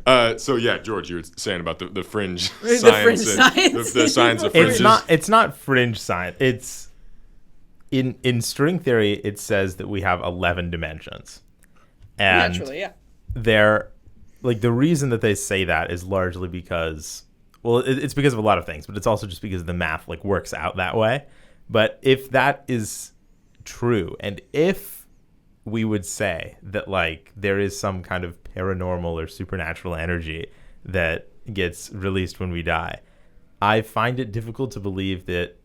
So yeah, George, you were saying about the fringe The science, fringe science. the science of fringes. It's not fringe science. It's in string theory. It says that we have 11 dimensions, and Naturally, yeah. they're like the reason that they say that is largely because, well, it's because of a lot of things, but it's also just because the math like works out that way. But if that is true, and if we would say that like there is some kind of paranormal or supernatural energy that gets released when we die, I find it difficult to believe that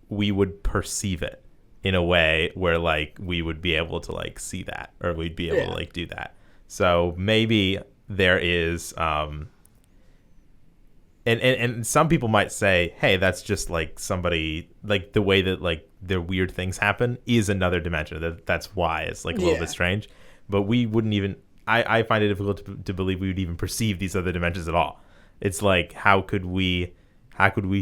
we would perceive it in a way where like we would be able to like see that, or we'd be able to like do that. So maybe there is and some people might say, hey, that's just like somebody, like the way that like their weird things happen is another dimension. That's why it's like a little bit strange. But we wouldn't even, I find it difficult to believe we would even perceive these other dimensions at all. It's like, how could we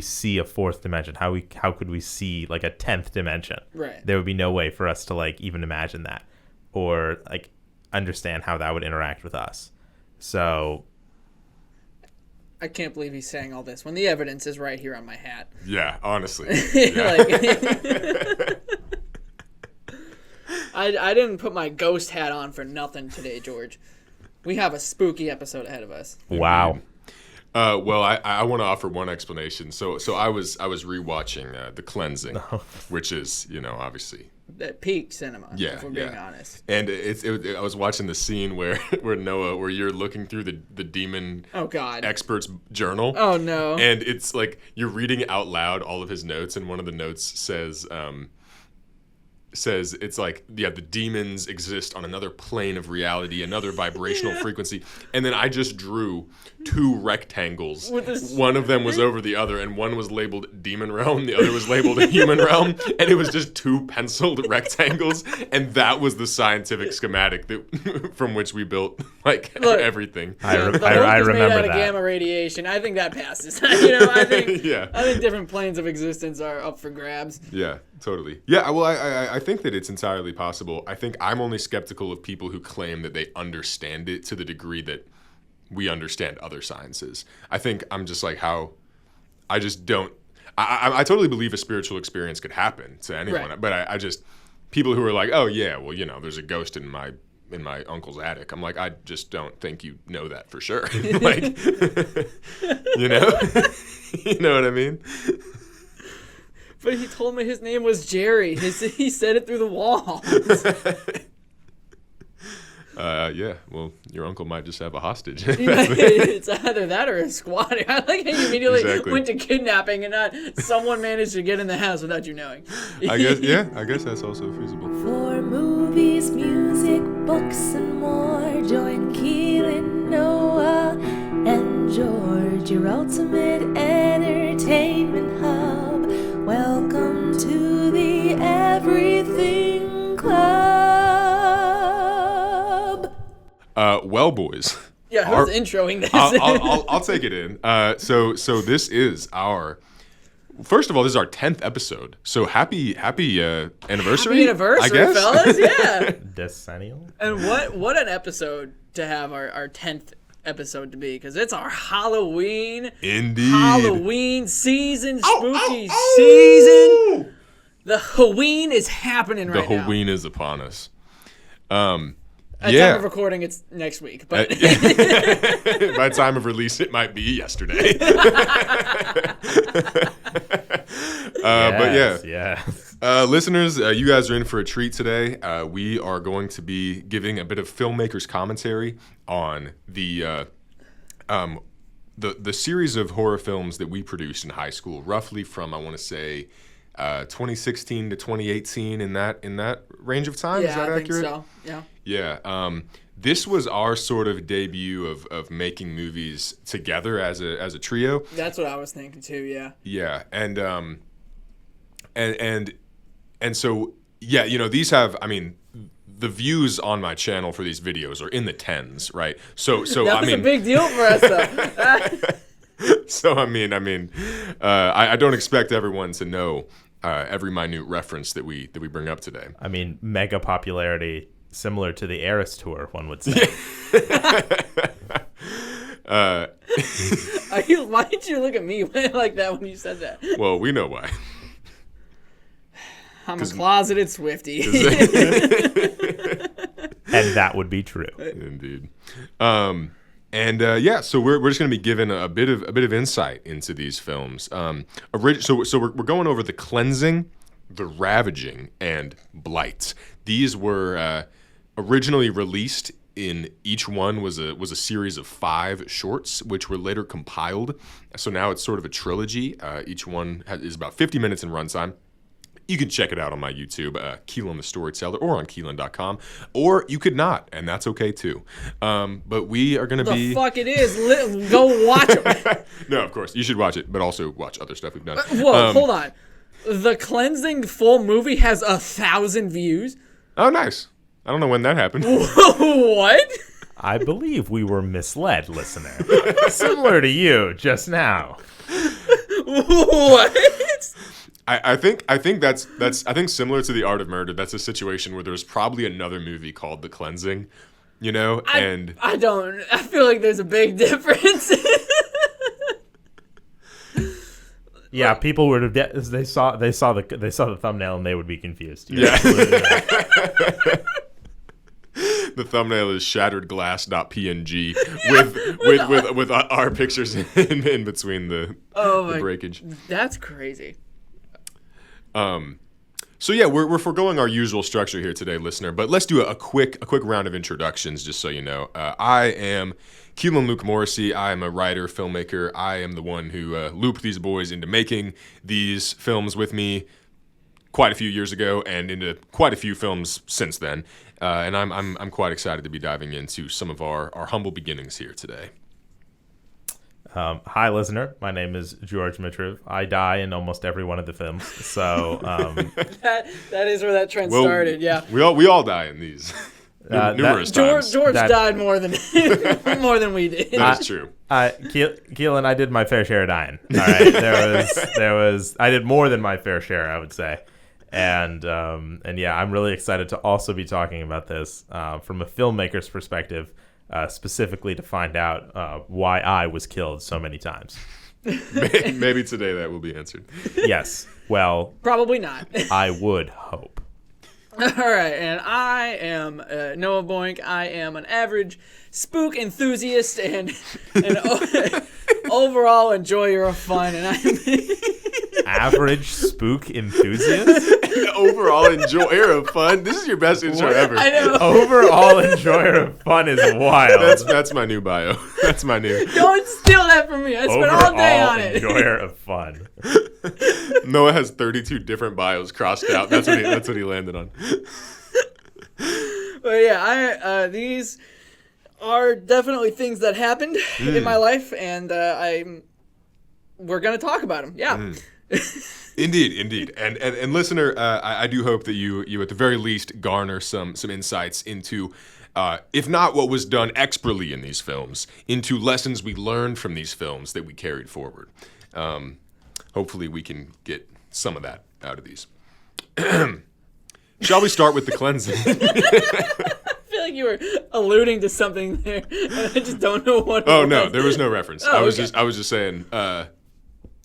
see a fourth dimension? How could we see like a 10th dimension? Right. There would be no way for us to like even imagine that, or like understand how that would interact with us. So I can't believe he's saying all this when the evidence is right here on my hat. Yeah, honestly. Yeah. I didn't put my ghost hat on for nothing today, George. We have a spooky episode ahead of us. Wow. Well, I want to offer one explanation. So I was rewatching The Cleansing, which is, obviously That peak cinema, if we're being honest. And I was watching the scene where Noah, where you're looking through the demon expert's journal. Oh no! And it's like you're reading out loud all of his notes, and one of the notes says it's like, the demons exist on another plane of reality, another vibrational frequency. And then I just drew 2 rectangles. One of them was over the other, and one was labeled demon realm, the other was labeled human realm, and it was just 2 penciled rectangles, and that was the scientific schematic from which we built everything. I remember made out that. Of gamma radiation. I think that passes. I think I think different planes of existence are up for grabs. Yeah, totally. Yeah, well, I think that it's entirely possible. I think I'm only skeptical of people who claim that they understand it to the degree that we understand other sciences. I think I'm just like, I just don't. I totally believe a spiritual experience could happen to anyone, right. But I just, people who are like, oh yeah, well, there's a ghost in my uncle's attic. I'm like, I just don't think you know that for sure. Like, you know what I mean? But he told me his name was Jerry. He said it through the walls. Yeah, well, your uncle might just have a hostage. It's either that or a squatter. I like how you immediately went to kidnapping and not someone managed to get in the house without you knowing. I guess that's also feasible. For movies, music, books, and more, join Keilan, Noah, and George, your ultimate entertainment hub. Welcome to the Everything Club. Well, boys. Yeah, who's introing this? I'll take it in. So this is our. First of all, this is our 10th episode. So happy anniversary. Happy anniversary, I guess. Fellas. Yeah. Decennial. And what an episode to have our 10th episode to be, because it's our Halloween. Indeed. Halloween season, spooky season. The Halloween is happening right now. The Halloween is upon us. At time of recording, it's next week. But by time of release, it might be yesterday. But yeah. Listeners, you guys are in for a treat today. We are going to be giving a bit of filmmaker's commentary on the series of horror films that we produced in high school, roughly from, I want to say, 2016 to 2018, in that range of time. Yeah, is that I accurate? think so. Yeah. Yeah. This was our sort of debut of making movies together as a trio. That's what I was thinking too. Yeah. Yeah, and so these have, I mean, the views on my channel for these videos are in the tens, right? So that was a big deal for us, though. So I don't expect everyone to know every minute reference that we bring up today. I mean, mega popularity, similar to the Eras tour, one would say. Why did you look at me like that when you said that? Well, we know why. I'm a closeted Swiftie. And that would be true. Indeed. So we're just going to be given a bit of insight into these films. So we're going over The Cleansing, The Ravaging, and Blight. These were originally released in each one was a series of 5 shorts, which were later compiled. So now it's sort of a trilogy. Each one is about 50 minutes in runtime. You can check it out on my YouTube, Keilan the Storyteller, or on Keilan.com. Or you could not, and that's okay too. But we are going to be... The fuck it is. Go watch it. No, of course. You should watch it, but also watch other stuff we've done. Whoa, hold on. The Cleansing full movie has 1,000 views? Oh, nice. I don't know when that happened. What? I believe we were misled, listener. Similar to you just now. What? I think that's similar to The Art of Murder. That's a situation where there's probably another movie called The Cleansing, you know, I feel like there's a big difference. Yeah, people were they saw the thumbnail and they would be confused. Yeah. The thumbnail is shatteredglass.png with our pictures in between the breakage. That's crazy. So yeah, we're foregoing our usual structure here today, listener. But let's do a quick round of introductions, just so you know. I am Keilan Luke Morrissey. I am a writer, filmmaker. I am the one who looped these boys into making these films with me quite a few years ago, and into quite a few films since then. And I'm quite excited to be diving into some of our humble beginnings here today. Hi, listener. My name is George Mitriv. I die in almost every one of the films. So that is where that trend started. Yeah, we all die in these numerous times. George died more than we did. That is true. Keilan, I did my fair share of dying. All right, I did more than my fair share, I would say. And yeah, I'm really excited to also be talking about this from a filmmaker's perspective. Specifically to find out why I was killed so many times. Maybe today that will be answered. Yes. Well, probably not. I would hope. All right, and I am Noah Boink. I am an average spook enthusiast and an overall enjoyer of fun, and I'm average spook enthusiast. Overall enjoyer of fun. This is your best intro ever. I know. Overall enjoyer of fun is wild. That's my new bio. That's my new. Don't steal that from me. I spent all day on it. Overall enjoyer of fun. Noah has 32 different bios crossed out. That's what he landed on. But yeah, these are definitely things that happened in my life, and we're gonna talk about them. Yeah. Indeed, and listener, I do hope that you at the very least garner some insights into, if not what was done expertly in these films, into lessons we learned from these films that we carried forward. Hopefully, we can get some of that out of these. Shall we start with The Cleansing? I feel like you were alluding to something there, and I just don't know what. Oh no, there was no reference. I was okay. just saying.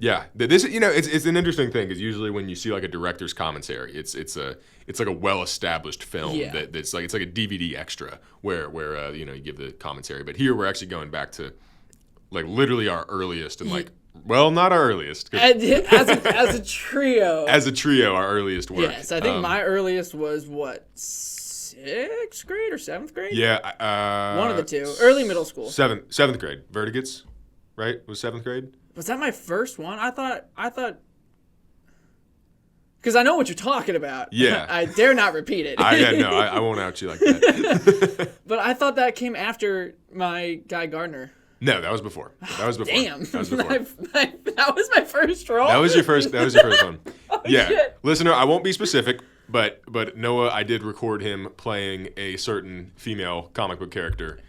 Yeah, this it's an interesting thing because usually when you see like a director's commentary, it's like a well-established film that's like it's like a DVD extra where you give the commentary. But here we're actually going back to like literally our earliest and not our earliest. As a trio. As a trio, our earliest work. Yes, I think my earliest was what, 6th grade or 7th grade? Yeah, one of the two. Early middle school. Seventh grade. Vertigits, right? Was 7th grade? Was that my first one? I thought, because I know what you're talking about. Yeah. I dare not repeat it. I won't out you like that. But I thought that came after my Guy Gardner. No, that was before. Damn. That was before. That was my first role. That was your first one. Oh, yeah. Shit. Listener, I won't be specific, but Noah, I did record him playing a certain female comic book character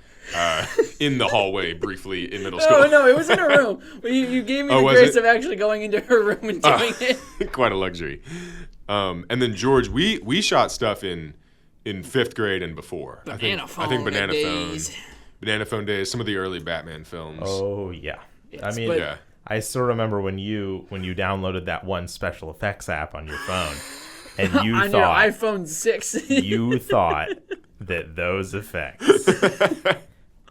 in the hallway briefly in middle school. Oh, no, it was in her room. You gave me the grace of actually going into her room and doing it. Quite a luxury. And then George, we shot stuff in 5th grade and before. Banana I think Banana days. Phone. Banana Phone days, some of the early Batman films. Oh yeah. I Yes, mean, but- Yeah. I still remember when you downloaded that one special effects app on your phone, and you on thought your iPhone 6. you thought that those effects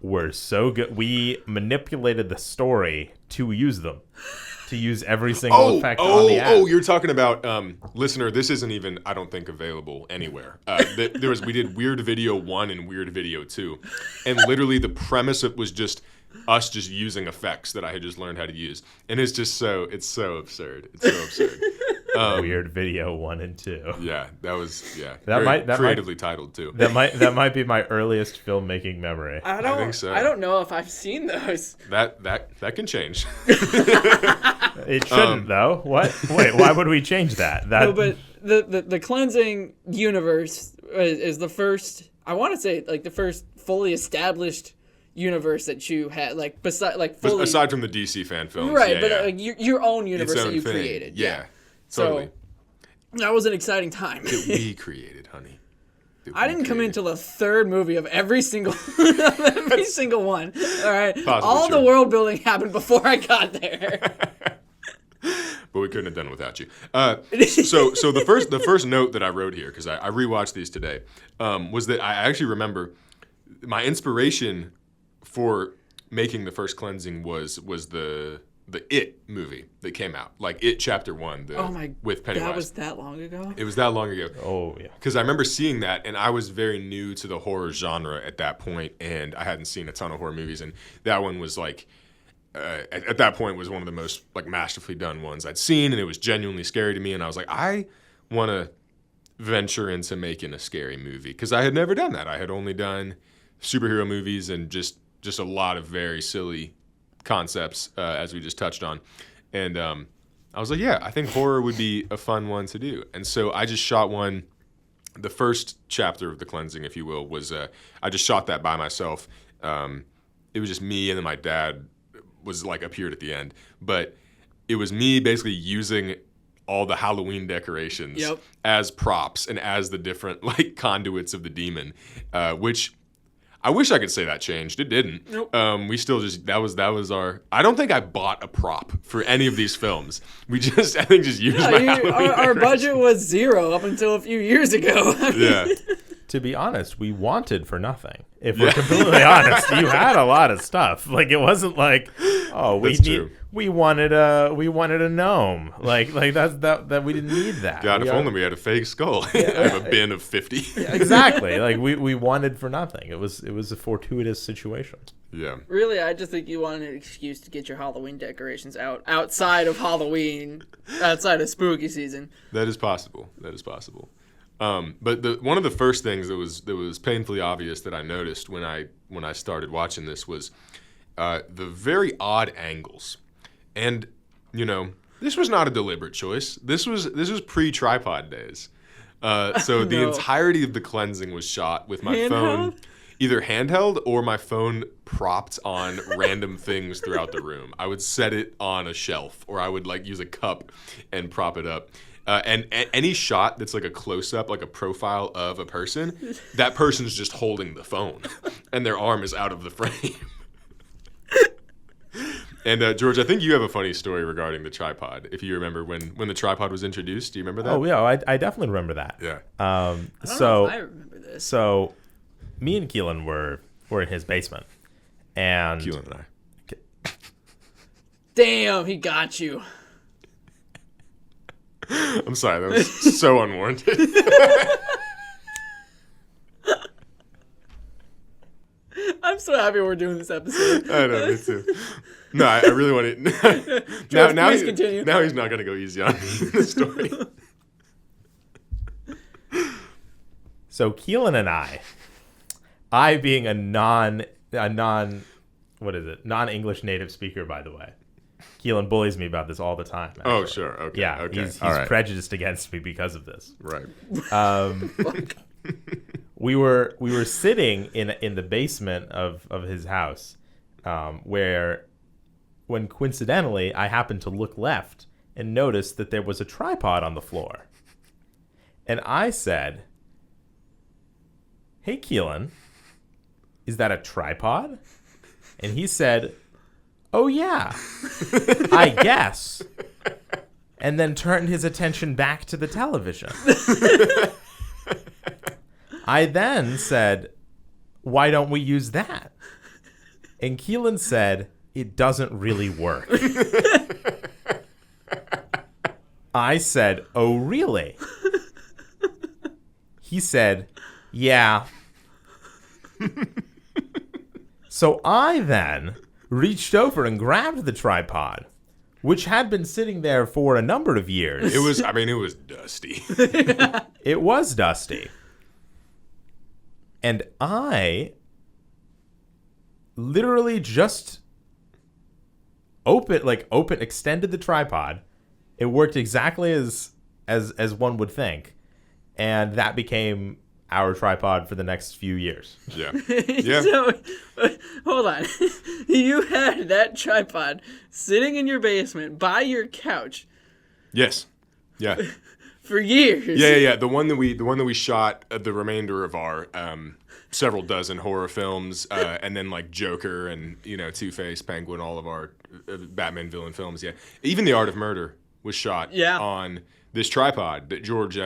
were so good. We manipulated the story to use them, to use every single effect on the app. You're talking about listener. This isn't even, I don't think, available anywhere. We did Weird Video 1 and Weird Video 2, and literally the premise of it was just us just using effects that I had just learned how to use, and it's so absurd. It's so absurd. Weird Video 1 and 2. Yeah, that That very might creatively titled too. That might be my earliest filmaking memory. I don't think so. I don't know if I've seen those. That can change. It shouldn't though. What? Wait, why would we change that? No, but the cleansing universe is the first. I want to say like the first fully established universe that you had, like fully Aside from the DC fan films, right, yeah, but yeah. like your own universe Its that own you thing. created. Yeah, So totally. that was an exciting time. That we created, honey. That I we didn't come created. into the third movie of every single one. All right, all true. the world building happened before I got there. But we couldn't have done it without you. So the first note that I wrote here, because I rewatched these today, was that I actually remember my inspiration for making the first cleansing was the It movie that came out, like It Chapter 1. With Pennywise. That was that long ago. It was that long ago. Oh yeah. Because I remember seeing that, and I was very new to the horror genre at that point, and I hadn't seen a ton of horror movies, and that one was like, at that point, was one of the most like masterfully done ones I'd seen, and it was genuinely scary to me, and I was like, I want to venture into making a scary movie, because I had never done that. I had only done superhero movies and just a lot of very silly concepts, as we just touched on, and I was like, yeah, I think horror would be a fun one to do, and so I just shot one. The first chapter of the cleansing, if you will, was I just shot that by myself. It was just me, and then my dad was like appeared at the end, but it was me basically using all the Halloween decorations as props and as the different like conduits of the demon, which I wish I could say that changed. It didn't. Nope. We still just that was our. I don't think I bought a prop for any of these films. We just I think just used my Halloween Our budget decorations. was zero up until a few years ago. Yeah. To be honest, we wanted for nothing. If we're completely honest, you had a lot of stuff. Like it wasn't like, oh, That's true. we wanted a gnome. Like that we didn't need that. God, We if are- only we had a fake skull. I have a bin of 50. exactly. Like we wanted for nothing. It was a fortuitous situation. Yeah. Really, I just think you wanted an excuse to get your Halloween decorations out outside of Halloween, outside of spooky season. That is possible. But one of the first things that was painfully obvious that I noticed when I started watching this was the very odd angles, and this was not a deliberate choice. This was pre-tripod days, so the No. entirety of the cleansing was shot with my phone, Handheld? either handheld or my phone propped on random things throughout the room. I would set it on a shelf, or I would like use a cup and prop it up. And any shot that's like a close-up, like a profile of a person, that person's just holding the phone, and their arm is out of the frame. And George, I think you have a funny story regarding the tripod. If you remember when the tripod was introduced, do you remember that? Oh yeah, I definitely remember that. Yeah. I don't So know if I remember this. so me and Keilan were in his basement, and Keilan and I. Damn, he got you. I'm sorry, that was so unwarranted. I'm so happy we're doing this episode. I know, me too. No, I really want to. George, now please continue. Now he's not going to go easy on me in the story. So Keelan and I being a non non-English native speaker, by the way. Keelan bullies me about this all the time. Actually. Oh, sure. Okay. Yeah, Okay. he's All right. prejudiced against me because of this. Right. We were sitting in the basement of his house, where when coincidentally I happened to look left and noticed that there was a tripod on the floor. And I said, "Hey Keelan, is that a tripod? And he said, oh, yeah, I guess. And then turned his attention back to the television. I then said, why don't we use that? And Keilan said, it doesn't really work. I said, oh, really? He said, yeah. So I then reached over and grabbed the tripod, which had been sitting there for a number of years. It was dusty. It was dusty. And I literally just extended the tripod. It worked exactly as one would think. And that became our tripod for the next few years. Yeah. Yeah. So, hold on. You had that tripod sitting in your basement by your couch Yes. Yeah. for years. Yeah. The one that we shot the remainder of our several dozen horror films, and then like Joker and Two-Face, Penguin, all of our Batman villain films. Yeah. Even The Art of Murder was shot on this tripod that George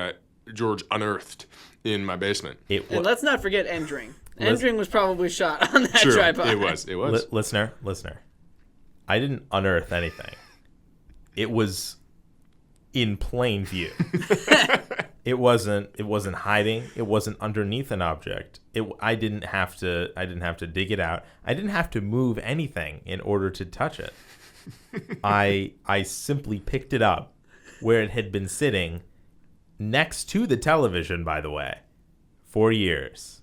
unearthed in my basement. And let's not forget Endring. Endring was probably shot on that tripod. It was. Listener, I didn't unearth anything. It was in plain view. It wasn't hiding. It wasn't underneath an object. I didn't have to dig it out. I didn't have to move anything in order to touch it. I simply picked it up where it had been sitting next to the television, by the way, for years.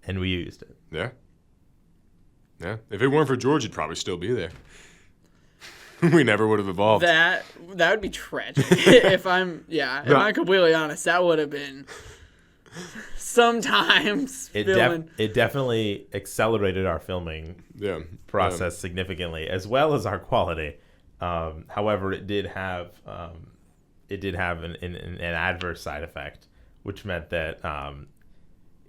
And we used it. Yeah. Yeah. If it weren't for George, it'd probably still be there. We never would have evolved. That would be tragic. If I'm completely honest, that would have been sometimes it definitely accelerated our filming process significantly, as well as our quality. However, it did have an adverse side effect, which meant that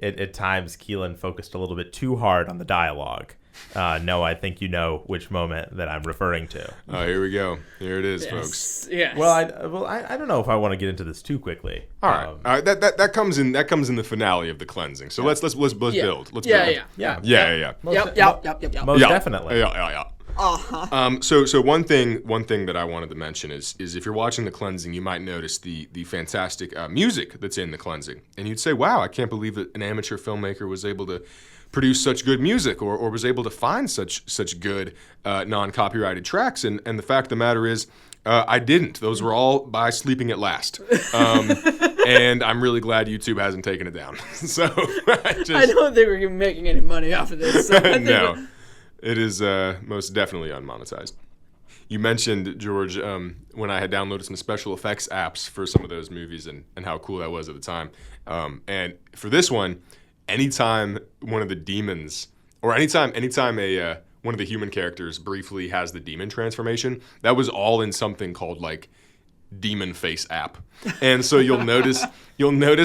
at times Keilan focused a little bit too hard on the dialogue. No, I think you know which moment that I'm referring to. Oh, here we go. Here it is, folks. Yes. Well, I don't know if I want to get into this too quickly. All right. That comes in the finale of the cleansing. So let's build. Let's build. Yeah. Yep. Most definitely. Yeah. Uh-huh. So one thing that I wanted to mention is if you're watching the cleansing, you might notice the fantastic music that's in the cleansing, and you'd say, "Wow, I can't believe that an amateur filmmaker was able to produce such good music, or was able to find such good non-copyrighted tracks." And the fact of the matter is, I didn't. Those were all by Sleeping at Last. And I'm really glad YouTube hasn't taken it down. So I don't think we're making any money off of this. So no. It is most definitely unmonetized. You mentioned, George, when I had downloaded some special effects apps for some of those movies and how cool that was at the time. And for this one, anytime one of the demons, or anytime one of the human characters briefly has the demon transformation, that was all in something called like Demon Face app. And so you'll notice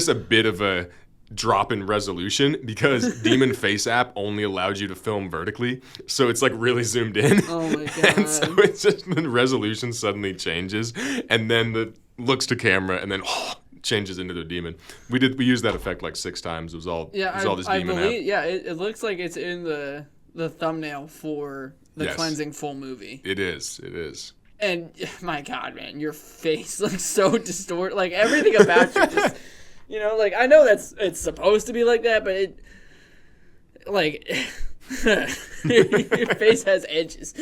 a bit of a drop in resolution because Demon Face app only allowed you to film vertically, so it's like really zoomed in. Oh my god! And so it's just the resolution suddenly changes, and then the looks to camera, and then changes into the demon. We used that effect like 6 times. It was all this demon app. Yeah, it looks like it's in the thumbnail for the cleansing full movie. It is. And my god, man, your face looks so distorted. Like everything about you just. Like I know it's supposed to be like that, but it, like, your face has edges.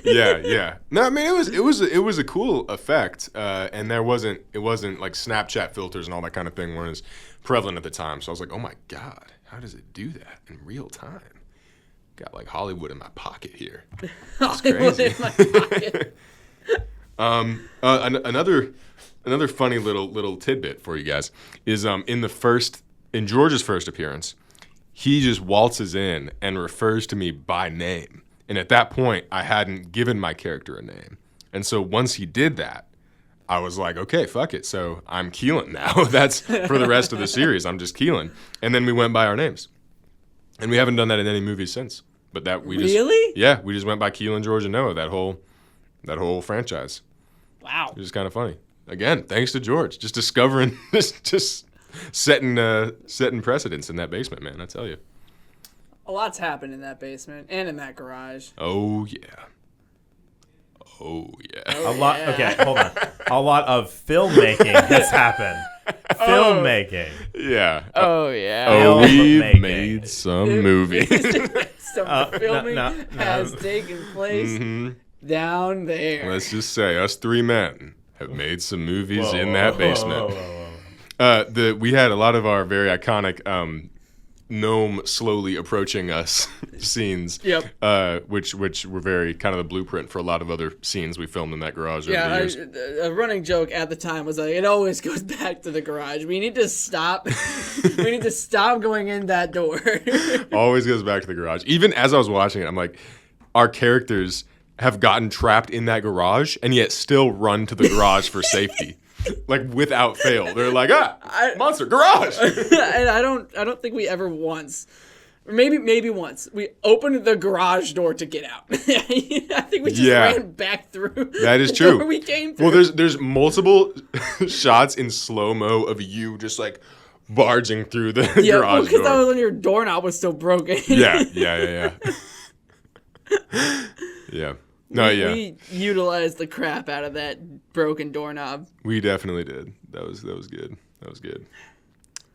Yeah. No, I mean it was a cool effect, and it wasn't like Snapchat filters and all that kind of thing weren't as prevalent at the time. So I was like, oh my god, how does it do that in real time? Got like Hollywood in my pocket here. That's crazy. In my pocket. Another funny little tidbit for you guys is in George's first appearance, he just waltzes in and refers to me by name. And at that point, I hadn't given my character a name. And so once he did that, I was like, okay, fuck it. So I'm Keilan now. That's for the rest of the series. I'm just Keilan. And then we went by our names. And we haven't done that in any movies since. But that we just Really? Yeah, we just went by Keilan, George, and Noah, that whole franchise. Wow. Which is kind of funny. Again, thanks to George. Just discovering just setting precedents in that basement, man, I tell you. A lot's happened in that basement and in that garage. Oh yeah. A lot. Okay, hold on. A lot of filmmaking has happened. Filmmaking. Yeah. Oh yeah. Oh, we've Filmmaking. made some movies. Some filming no. has taken place down there. Let's just say us three men have made some movies Whoa, in that whoa, basement. whoa, whoa, whoa. We had a lot of our very iconic gnome slowly approaching us scenes. Yep. Which were very kind of the blueprint for a lot of other scenes we filmed in that garage over the Yeah, years. a running joke at the time was like, it always goes back to the garage. We need to stop. We need to stop going in that door. Always goes back to the garage. Even as I was watching it, I'm like, our characters have gotten trapped in that garage and yet still run to the garage for safety. Like without fail. They're like, monster, garage. And I don't think we ever once, maybe once, we opened the garage door to get out. I think we just ran back through. That is the true. door we came through. Well, there's multiple shots in slow-mo of you just like barging through the garage because that door. was when your doorknob was still broken. Yeah. Yeah. No, yeah. We utilized the crap out of that broken doorknob. We definitely did. That was good. That was good.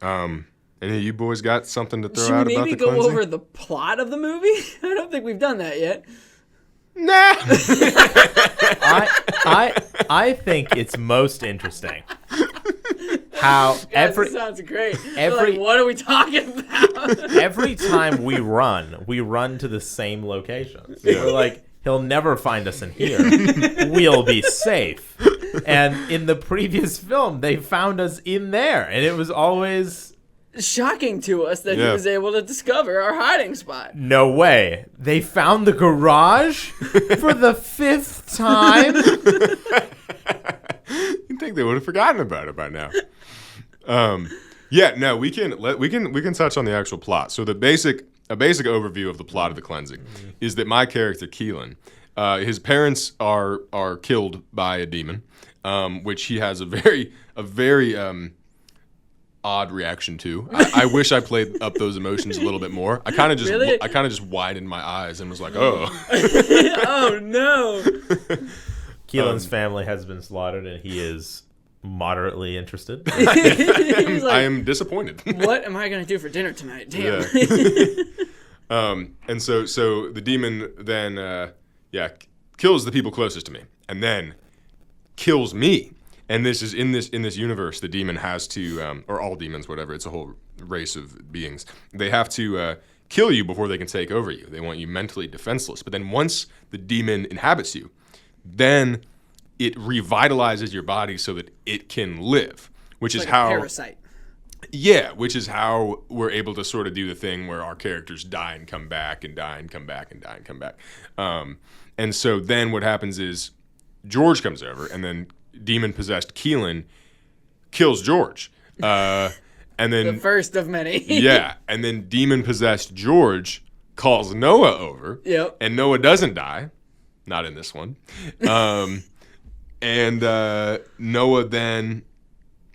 Any of you boys got something to throw Should out we about maybe the go cleansing? over the plot of the movie? I don't think we've done that yet. Nah. I think it's most interesting how Guys, this sounds great. every- Like, what are we talking about? every time we run to the same location. We're like, he'll never find us in here. We'll be safe. And in the previous film, they found us in there, and it was always Shocking to us that he Yeah. was able to discover our hiding spot. no way. They found the garage for the 5th time. You'd think they would have forgotten about it by now. Yeah, no, we can touch on the actual plot. So a basic overview of the plot of The Cleansing is that my character Keilan, his parents are killed by a demon, which he has a very odd reaction to. I wish I played up those emotions a little bit more. I kind of just widened my eyes and was like, oh. Oh no! Keelan's family has been slaughtered, and he is moderately interested. He was like, I am disappointed. what am I gonna do for dinner tonight? Damn. Yeah. And so the demon then kills the people closest to me, and then kills me. And this is in this universe, the demon has to, or all demons, whatever. It's a whole race of beings. They have to kill you before they can take over you. They want you mentally defenseless. But then once the demon inhabits you, then it revitalizes your body so that it can live, which is Like how a parasite. Yeah, which is how we're able to sort of do the thing where our characters die and come back and die and come back and die and come back. And so then what happens is George comes over, and then demon-possessed Keilan kills George. And then The first of many. yeah, and then demon-possessed George calls Noah over. Yep. And Noah doesn't die. Not in this one. And Noah then,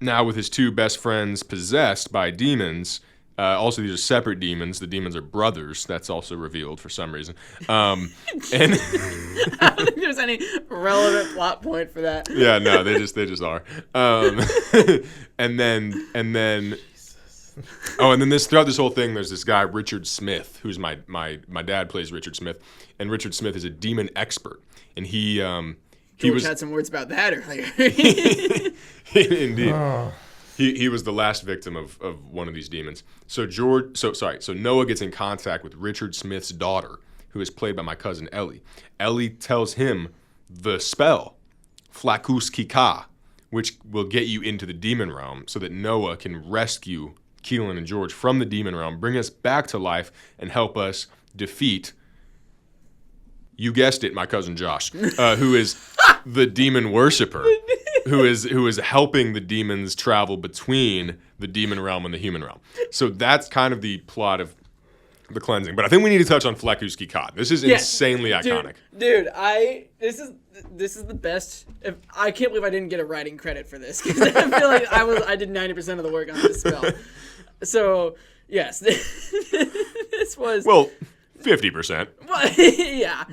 now with his two best friends possessed by demons, also these are separate demons. The demons are brothers. That's also revealed for some reason. And I don't think there's any relevant plot point for that. yeah, no, they just are. And then oh, and then throughout this whole thing, there's this guy Richard Smith, who's my dad plays Richard Smith, and Richard Smith is a demon expert, and he George had some words about that earlier. indeed. He was the last victim of one of these demons. So Noah gets in contact with Richard Smith's daughter, who is played by my cousin Ellie. Ellie tells him the spell, Flakus Kika, which will get you into the demon realm so that Noah can rescue Keilan and George from the demon realm, bring us back to life, and help us defeat, you guessed it, my cousin Josh, who is the demon worshiper, who is helping the demons travel between the demon realm and the human realm. So that's kind of the plot of The Cleansing. But I think we need to touch on Flakuski Cod. This is insanely iconic. Dude, this is the best. I can't believe I didn't get a writing credit for this because I feel like I did 90% of the work on this spell. So yes, this was 50%. Well, yeah.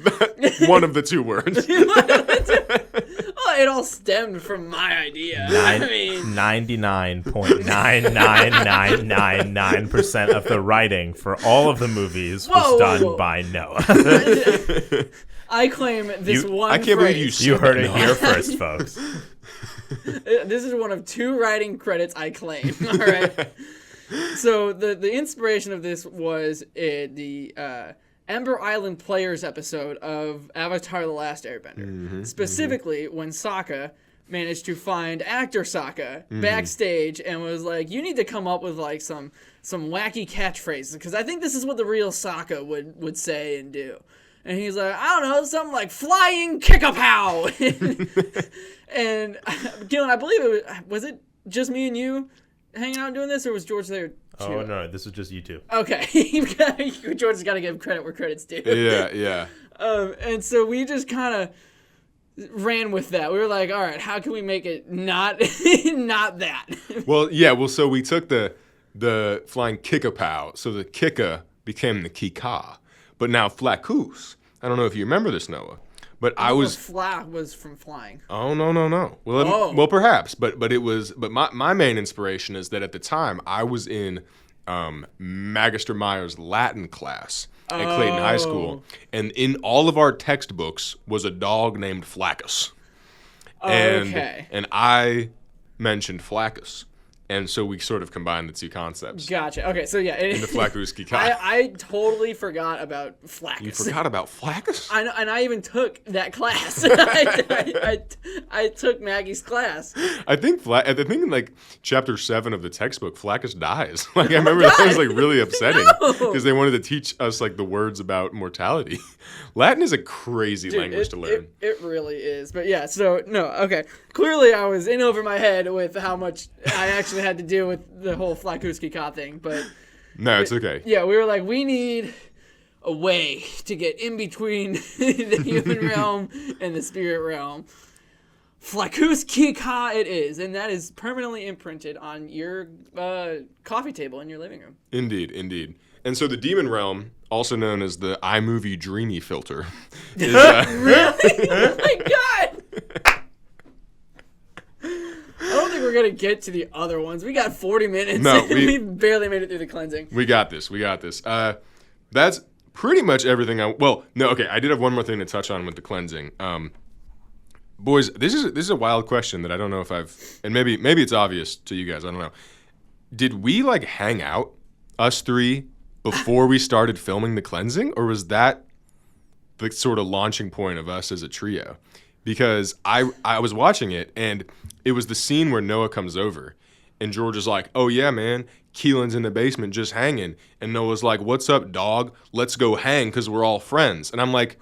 One of the two words. Well, it all stemmed from my idea. 99.99999% of the writing for all of the movies was done by Noah. I claim this one I can't believe phrase. You heard it here first, folks. This is one of 2 writing credits I claim. All right. So the inspiration of this was the Ember Island Players episode of Avatar: The Last Airbender. Specifically, when Sokka managed to find actor Sokka backstage and was like, "You need to come up with like some wacky catchphrases because I think this is what the real Sokka would say and do." And he's like, "I don't know, something like flying kick-a-pow." And Keilan, I believe was it just me and you hanging out and doing this, or was George there too? Oh, no, this was just you two. Okay. George has got to give credit where credit's due. Yeah. And so we just kind of ran with that. We were like, all right, how can we make it not that? So we took the flying kick-a-pow, so the kicka became the kika. But now Flakus, I don't know if you remember this, Noah, but Fla was from flying. Oh, no. Well, perhaps, but my main inspiration is that at the time I was in Magister Meyer's Latin class at Clayton High School, and in all of our textbooks was a dog named Flaccus. And I mentioned Flaccus. And so we sort of combined the two concepts. Gotcha. Okay, so yeah. In the Flakuski Cod. I totally forgot about Flaccus. You forgot about Flaccus? I know, and I even took that class. I took Maggie's class. I think in like chapter 7 of the textbook, Flaccus dies. Like I remember that was like really upsetting because they wanted to teach us like the words about mortality. Latin is a crazy language to learn. It really is. But yeah, so no, okay. Clearly I was in over my head with how much I actually had to deal with the whole Flakuski Ka thing, but no, it's okay. Yeah, we were like, we need a way to get in between the human realm and the spirit realm. Flakuski Ka it is, and that is permanently imprinted on your coffee table in your living room. Indeed. And so the demon realm, also known as the iMovie Dreamy filter, is really? Oh my god! I don't think we're going to get to the other ones. We got 40 minutes. No, we barely made it through the cleansing. We got this. That's pretty much everything I did have one more thing to touch on with the cleansing. Boys, this is a wild question that I don't know if and maybe it's obvious to you guys. I don't know. Did we like hang out, us three, before we started filming the cleansing, or was that the sort of launching point of us as a trio? Because I was watching it, and it was the scene where Noah comes over, and George is like, "Oh yeah, man, Keilan's in the basement just hanging," and Noah's like, "What's up, dog? Let's go hang because we're all friends." And I'm like,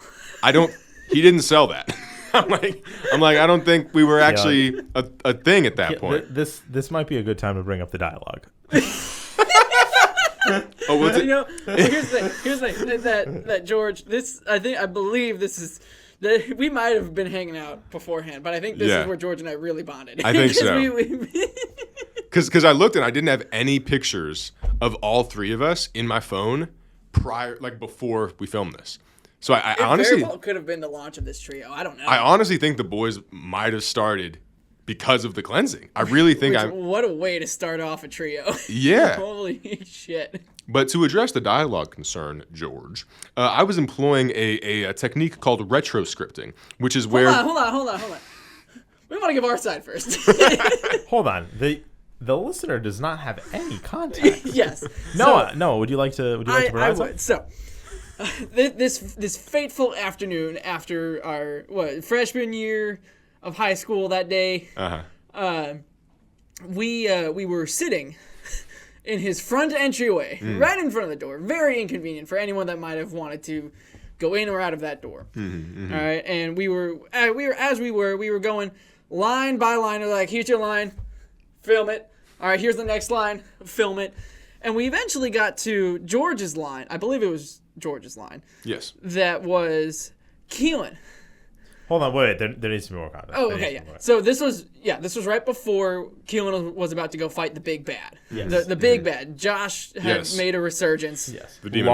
he didn't sell that. I'm like, I don't think we were actually a thing at that point. This might be a good time to bring up the dialogue. Oh, what's it? You know, here's the thing that George. I believe this is. We might have been hanging out beforehand, but I think this is where George and I really bonded. I think so. Because I looked and I didn't have any pictures of all three of us in my phone before we filmed this. So I honestly very well could have been the launch of this trio. I don't know. I honestly think the boys might have started because of the cleansing. I really think what a way to start off a trio. Yeah. Holy shit. But to address the dialogue concern, George, I was employing a technique called retroscripting, which is where... Hold on. We want to give our side first. Hold on. The listener does not have any context. Yes. Noah, would you like to provide would. So, this fateful afternoon after our freshman year of high school that day, we were sitting in his front entryway, right in front of the door. Very inconvenient for anyone that might have wanted to go in or out of that door. All right, and we were going line by line. We're like, here's your line, film it. All right, here's the next line, film it. And we eventually got to George's line. I believe it was George's line. Yes. That was Keilan. Hold on, wait. There needs to be more context. Oh, okay, yeah. So this was right before Keilan was about to go fight the big bad. Yes. The big bad. Josh had made a resurgence. Yes. The demon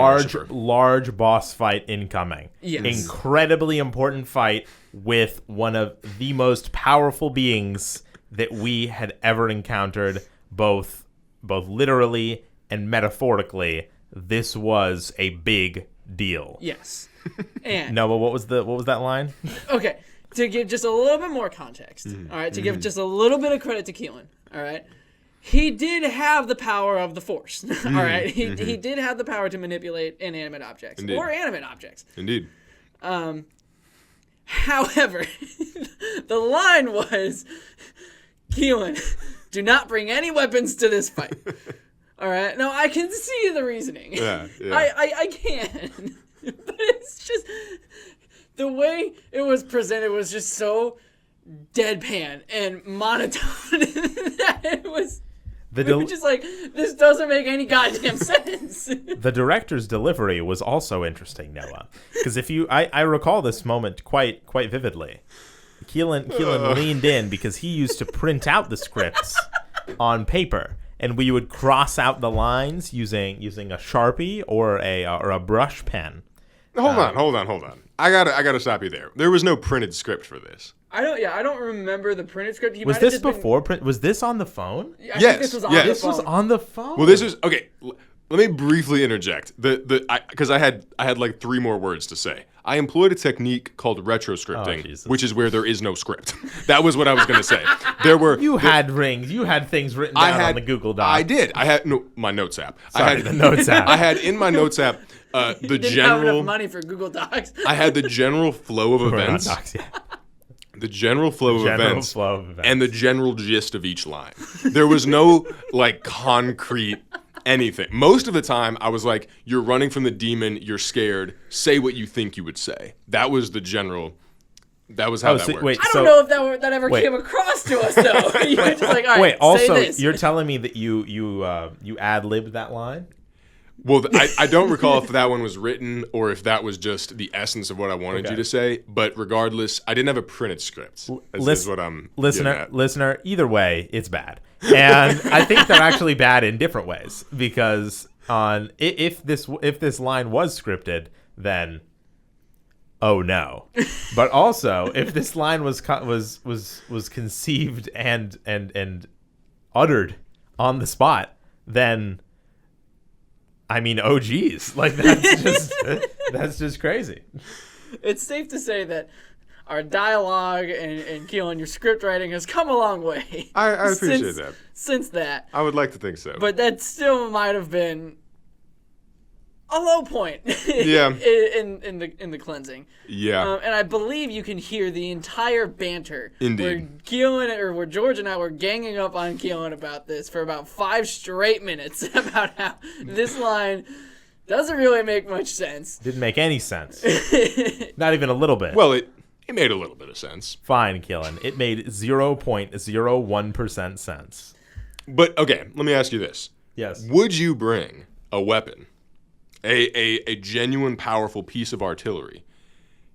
large boss fight incoming. Yes. Incredibly important fight with one of the most powerful beings that we had ever encountered, both literally and metaphorically. This was a big deal. Yes. And Noah, what was that line? okay, to give just a little bit more context, all right, to give just a little bit of credit to Keilan, all right, he did have the power of the Force, all right, he did have the power to manipulate inanimate objects or animate objects. Indeed. However, the line was, Keilan, do not bring any weapons to this fight. All right, now I can see the reasoning. Yeah. I can. But it's just the way it was presented was just so deadpan and monotone that it was. We were just like, this doesn't make any goddamn sense. The director's delivery was also interesting, Noah, because I recall this moment quite vividly. Keilan leaned in because he used to print out the scripts on paper, and we would cross out the lines using a Sharpie or a brush pen. Hold on. I gotta stop you there. There was no printed script for this. I don't remember the printed script. Was this before print? Was this on the phone? I think this was on the phone. This was on the phone. Well, this is okay. Let me briefly interject. Because I had like 3 more words to say. I employed a technique called retroscripting, which is where there is no script. That was what I was going to say. You had things written down on the Google Doc. I did. I had my notes app. The notes app. I had in my notes app the didn't general. have enough money for Google Docs. I had the general flow of events. The general flow of events and the general gist of each line. There was no like concrete anything. Most of the time I was like, you're running from the demon, you're scared, say what you think you would say. That was the general. That was how that worked. I don't know if that ever came across to us though. You were just like, all right, also say this. You're telling me that you ad-libbed that line? Well, I don't recall if that one was written or if that was just the essence of what I wanted you to say. But regardless, I didn't have a printed script. Is what I'm listener. Either way, it's bad, and I think they're actually bad in different ways. Because if this line was scripted, then oh no. But also, if this line was conceived and uttered on the spot, then. I mean, oh geez, like that's just crazy. It's safe to say that our dialogue and Keilan, your script writing has come a long way. I appreciate that. Since that, I would like to think so. But that still might have been a low point. Yeah. in the cleansing. Yeah. And I believe you can hear the entire banter. Indeed. Where George and I were ganging up on Keilan about this for about 5 straight minutes about how this line doesn't really make much sense. Didn't make any sense. Not even a little bit. Well, it made a little bit of sense. Fine, Keilan. It made 0.01% sense. But okay, let me ask you this. Yes. Would you bring a weapon, a genuine powerful piece of artillery,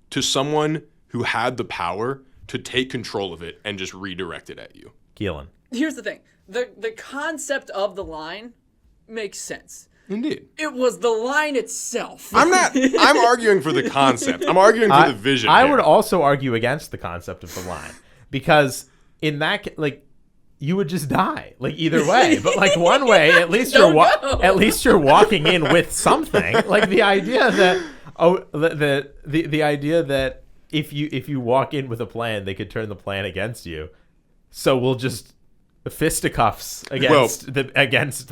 to someone who had the power to take control of it and just redirect it at you? Keilan. Here's the thing. The concept of the line makes sense. Indeed. It was the line itself. I'm arguing for the concept. I'm arguing for the vision. I would also argue against the concept of the line. Because in that, like, you would just die, like either way. But like one way, at least you're walking in with something. Like the idea that the idea that if you walk in with a plan, they could turn the plan against you. So we'll just fisticuffs against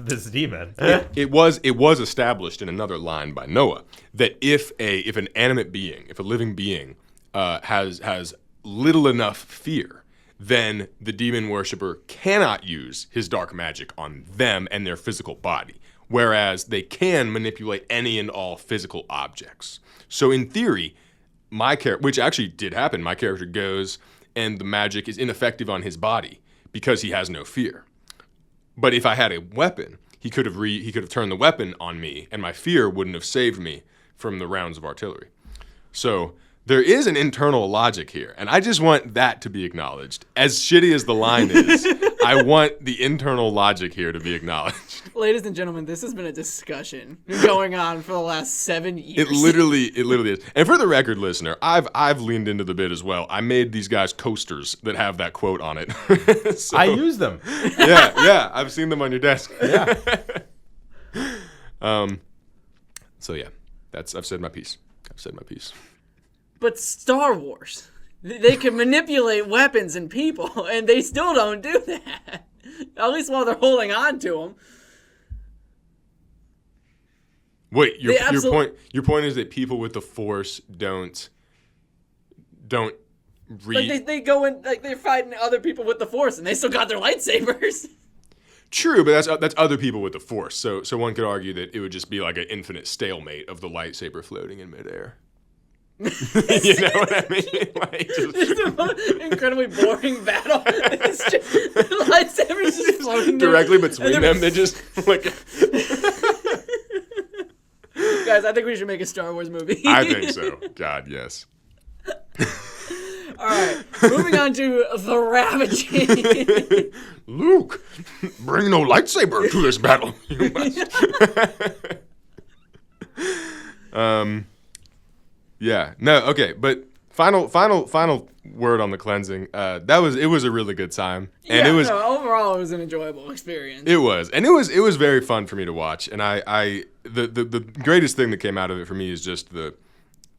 this demon. It was established in another line by Noah that if an animate being, if a living being has little enough fear, then the demon worshiper cannot use his dark magic on them and their physical body, whereas they can manipulate any and all physical objects. So in theory, my character, which actually did happen, my character goes and the magic is ineffective on his body because he has no fear. But if I had a weapon, he could have turned the weapon on me, and my fear wouldn't have saved me from the rounds of artillery. So there is an internal logic here, and I just want that to be acknowledged. As shitty as the line is, I want the internal logic here to be acknowledged. Ladies and gentlemen, this has been a discussion going on for the last 7 years. It literally is. And for the record, listener, I've leaned into the bit as well. I made these guys coasters that have that quote on it. So, I use them. yeah, I've seen them on your desk. Yeah. So yeah, I've said my piece. But Star Wars, they can manipulate weapons and people, and they still don't do that. At least while they're holding on to them. Wait, your point is that people with the Force don't read. Like they go in, like they're fighting other people with the Force, and they still got their lightsabers. True, but that's other people with the Force. So one could argue that it would just be like an infinite stalemate of the lightsaber floating in midair. You know what I mean? Like It's the most incredibly boring battle. It's just, the lightsabers just floating there. directly between them, they just like. Guys, I think we should make a Star Wars movie. I think so. God, yes. All right, moving on to the Ravaging. Luke, bring no lightsaber to this battle. You must. Yeah. No. Okay. But final word on the cleansing. It was a really good time, and overall it was an enjoyable experience. It was very fun for me to watch, and the greatest thing that came out of it for me is just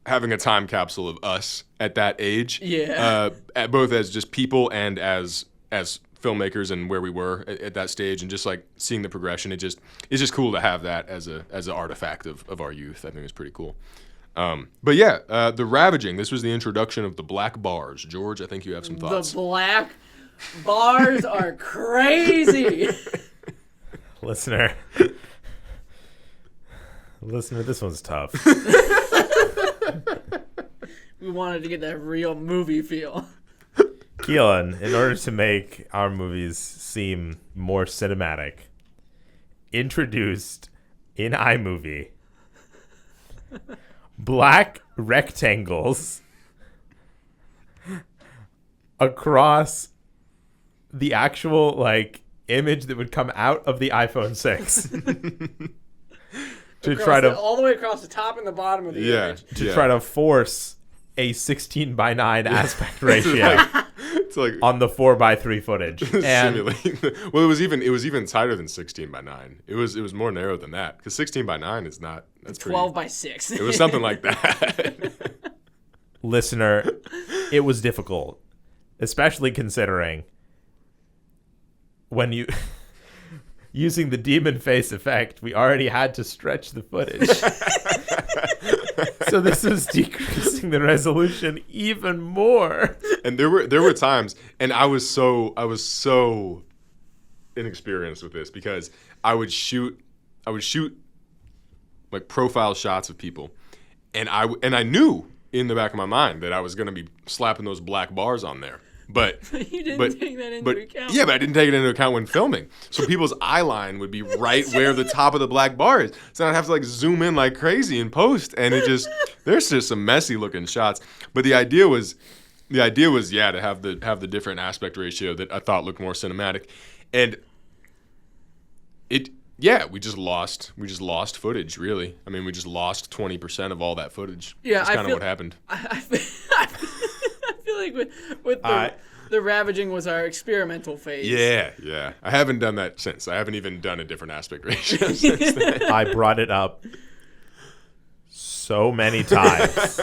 having a time capsule of us at that age. Yeah. Both as just people and as filmmakers and where we were at that stage, and just like seeing the progression. It's just cool to have that as an artifact of our youth. I think it's pretty cool. But yeah, the Ravaging. This was the introduction of the black bars. George, I think you have some thoughts. The black bars are crazy. Listener, this one's tough. We wanted to get that real movie feel. Keilan, in order to make our movies seem more cinematic, introduced in iMovie black rectangles across the actual like image that would come out of the iPhone 6 all the way across the top and the bottom of the image to try to force a 16:9 aspect ratio It's like on the 4:3 footage. And well, it was even tighter than 16:9. It was more narrow than that, because 16:9 is not. That's 12:6. It was something like that. Listener, it was difficult, especially considering when you using the demon face effect, we already had to stretch the footage. So this was decreasing the resolution even more. And there were times, and I was so inexperienced with this, because I would shoot like profile shots of people, and I knew in the back of my mind that I was going to be slapping those black bars on there. But you didn't take that into account. Yeah, but I didn't take it into account when filming. So people's eye line would be right where the top of the black bar is. So I'd have to like zoom in like crazy in post, and there's just some messy looking shots. But the idea was to have the different aspect ratio that I thought looked more cinematic. And we just lost footage, really. I mean, we just lost 20% of all that footage. Yeah, that's kind of what happened. I feel like with the Ravaging was our experimental phase. Yeah. I haven't done that since. I haven't even done a different aspect ratio since then. I brought it up so many times,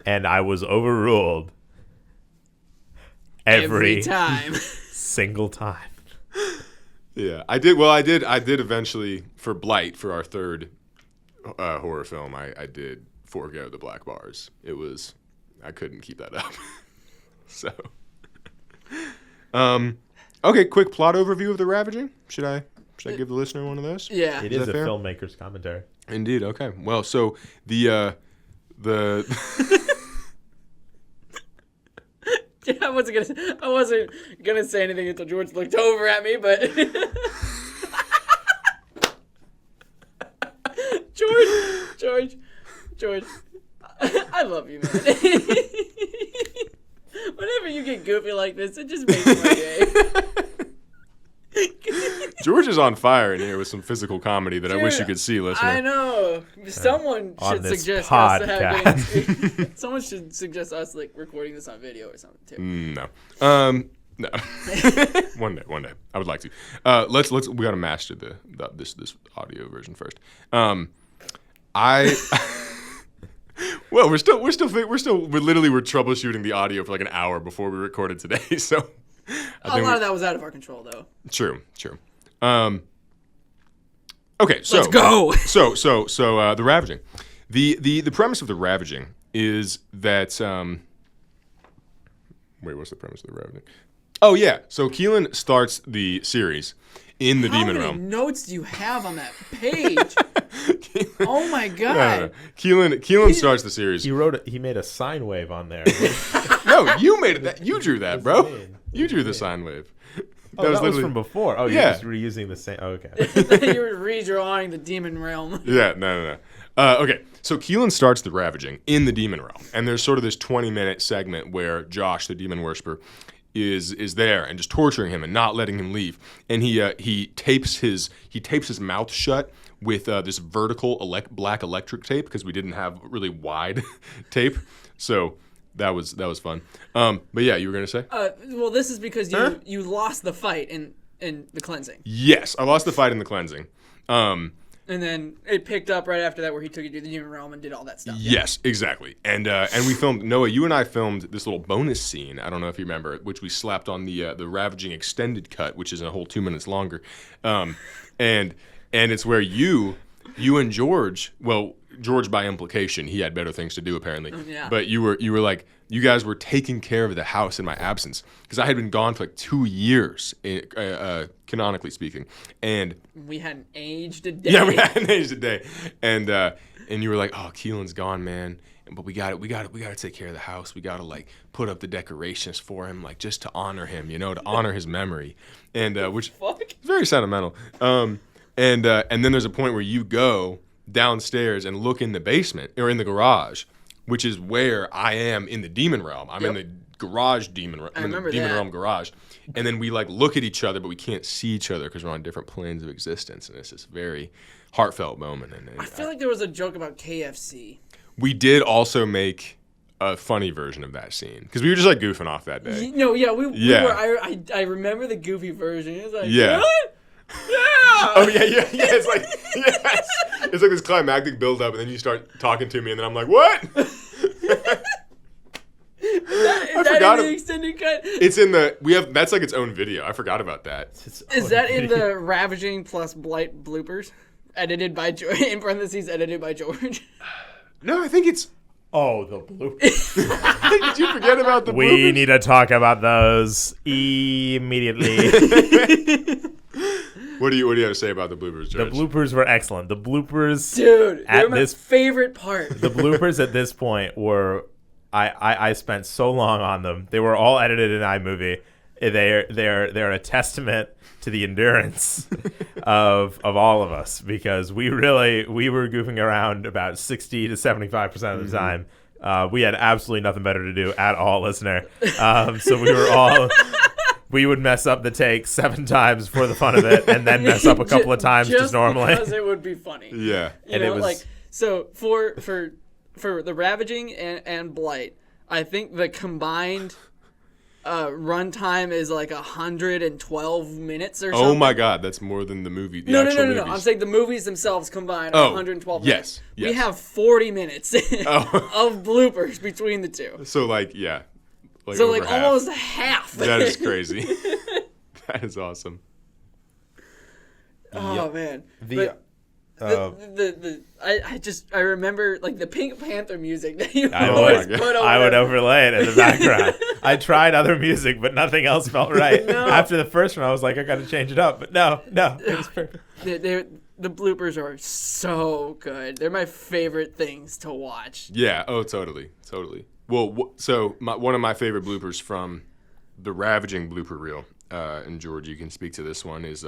and I was overruled every time. Single time. Yeah, I did eventually, for Blight, for our third horror film, I did forego the black bars. I couldn't keep that up. So, okay, quick plot overview of The Ravaging. Should I give the listener one of those? Yeah. It is a filmmaker's commentary. Indeed, okay. Well, so the Yeah, I wasn't gonna say anything until George looked over at me, but George, I love you, man. Whenever you get goofy like this, it just makes my day. George is on fire in here with some physical comedy that I wish you could see, listener. I know. Someone On should this suggest us to podcast. someone should suggest us like recording this on video or something too. No. No. One day. I would like to. Let's we gotta master this audio version first. Well, we're troubleshooting the audio for like an hour before we recorded today, so A lot of that was out of our control, though. True. Okay, so let's go. So the ravaging, the premise of the ravaging is that wait, what's the premise of the ravaging? Oh yeah, so Keilan starts the series in the demon realm. How many notes do you have on that page? Oh my god! No. Keilan starts the series. He made a sine wave on there. No, you made it. You drew that, bro. You drew the sine wave. That was from before. Oh, yeah. You're just reusing the same. Oh, okay. You were redrawing the demon realm. Yeah, no. Okay, so Keilan starts the ravaging in the demon realm, and there's sort of this 20-minute segment where Josh, the demon worshiper, is there and just torturing him and not letting him leave. And he tapes his mouth shut with this vertical black electric tape because we didn't have really wide tape. So that was fun. But yeah, you were gonna say? Well, this is because you lost the fight in the cleansing. Yes, I lost the fight in the cleansing. And then it picked up right after that where he took you to the demon realm and did all that stuff. Yes, exactly. And we filmed, Noah, you and I filmed this little bonus scene, I don't know if you remember, which we slapped on the Ravaging extended cut, which is a whole 2 minutes longer. And it's where you and George, well, George by implication, he had better things to do apparently. Yeah. But you were like, you guys were taking care of the house in my absence because I had been gone for like 2 years, canonically speaking, and we hadn't aged a day. Yeah, we hadn't aged a day, and you were like, oh, Keilan's gone, man. But we got to take care of the house. We got to like put up the decorations for him, like just to honor him, to honor his memory, and which is very sentimental. And then there's a point where you go downstairs and look in the basement or in the garage, which is where I am in the demon realm. I'm in the garage demon realm. I'm in the demon realm garage. And then we like look at each other, but we can't see each other because we're on different planes of existence. And it's this very heartfelt moment. And I feel like there was a joke about KFC. We did also make a funny version of that scene because we were just like goofing off that day. No, yeah, we were. I remember the goofy version. It was like, yeah. What? Yeah. Oh yeah. It's like yes. It's like this climactic build up, and then you start talking to me, and then I'm like, what? Is that in the extended cut? It's in that's like its own video. I forgot about that. Is that in the Ravaging plus Blight bloopers? Edited by in parentheses, edited by George. No, I think it's. Oh, the bloopers. Did you forget about the bloopers? We need to talk about those immediately. What do you have to say about the bloopers, George? The bloopers were excellent. The bloopers, dude, they're my favorite part. The bloopers at this point were, I spent so long on them. They were all edited in iMovie. They're a testament to the endurance of all of us because we were goofing around about 60 to 75% of the time. We had absolutely nothing better to do at all, listener. So we were all. We would mess up the take 7 times for the fun of it, and then mess up a couple of times just normally. Because it would be funny. Yeah, and it was like so for the Ravaging and Blight. I think the combined runtime is like 112 minutes or something. Oh my God, that's more than the movie. No. I'm saying the movies themselves combined are 112 minutes. Yes. We have 40 minutes of bloopers between the two. So like, yeah. So like half. Almost half. That is crazy. That is awesome. Oh man. I remember like the Pink Panther music that you always put over. I would overlay it in the background. I tried other music, but nothing else felt right. No. After the first one, I was like, I got to change it up. But no, it was perfect. The bloopers are so good. They're my favorite things to watch. Yeah. Oh, totally. Well, so one of my favorite bloopers from the Ravaging blooper reel, and George, you can speak to this one, is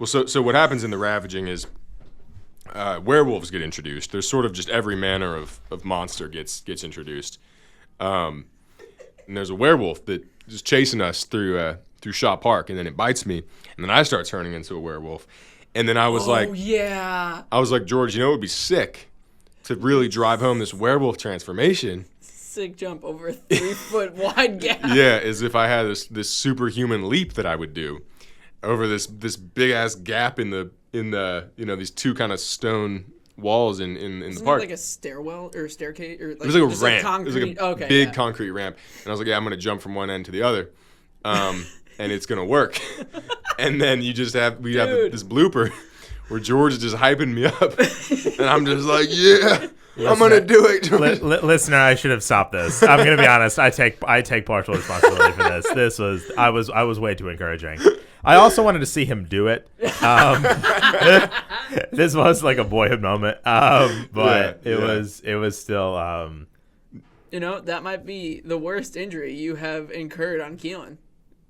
so what happens in the Ravaging is werewolves get introduced. There's sort of just every manner of monster gets introduced. And there's a werewolf that is chasing us through Shaw Park, and then it bites me, and then I start turning into a werewolf. And then I was like, George, you know, it would be sick to really drive home this werewolf transformation. Sick jump over a 3-foot wide gap. Yeah, as if I had this superhuman leap that I would do over this big ass gap in the these two kind of stone walls in the park. It like a stairwell or a staircase? Or like, it was like a ramp. Concrete? It was like a big concrete ramp. And I was like, yeah, I'm going to jump from one end to the other. And it's going to work. And then we have this blooper where George is just hyping me up. And I'm just like, yeah, I'm going to do it. Listener, I should have stopped this. I'm going to be honest. I take partial responsibility for this. I was way too encouraging. I also wanted to see him do it. This was like a boyhood moment. But it was still You know, that might be the worst injury you have incurred on Keilan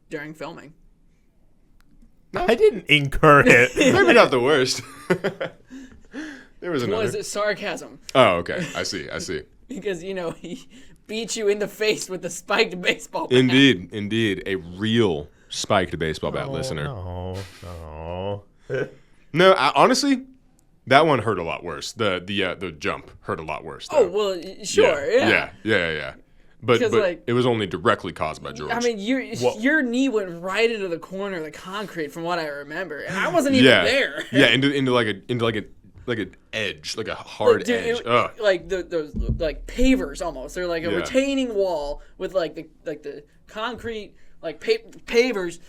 during filming. I didn't incur it. Maybe not the worst. There was another. Was it sarcasm? Oh, okay. I see. Because, you know, he beat you in the face with the spiked baseball bat. Indeed. A real spiked baseball bat, listener. No, honestly, that one hurt a lot worse. The jump hurt a lot worse, though. Oh, well, sure, Yeah. But like, it was only directly caused by George. I mean, your knee went right into the corner of the concrete, from what I remember, and I wasn't even there. Yeah, into like an edge, like a hard edge. Like those like pavers almost. They're like a retaining wall with like the concrete like pavers,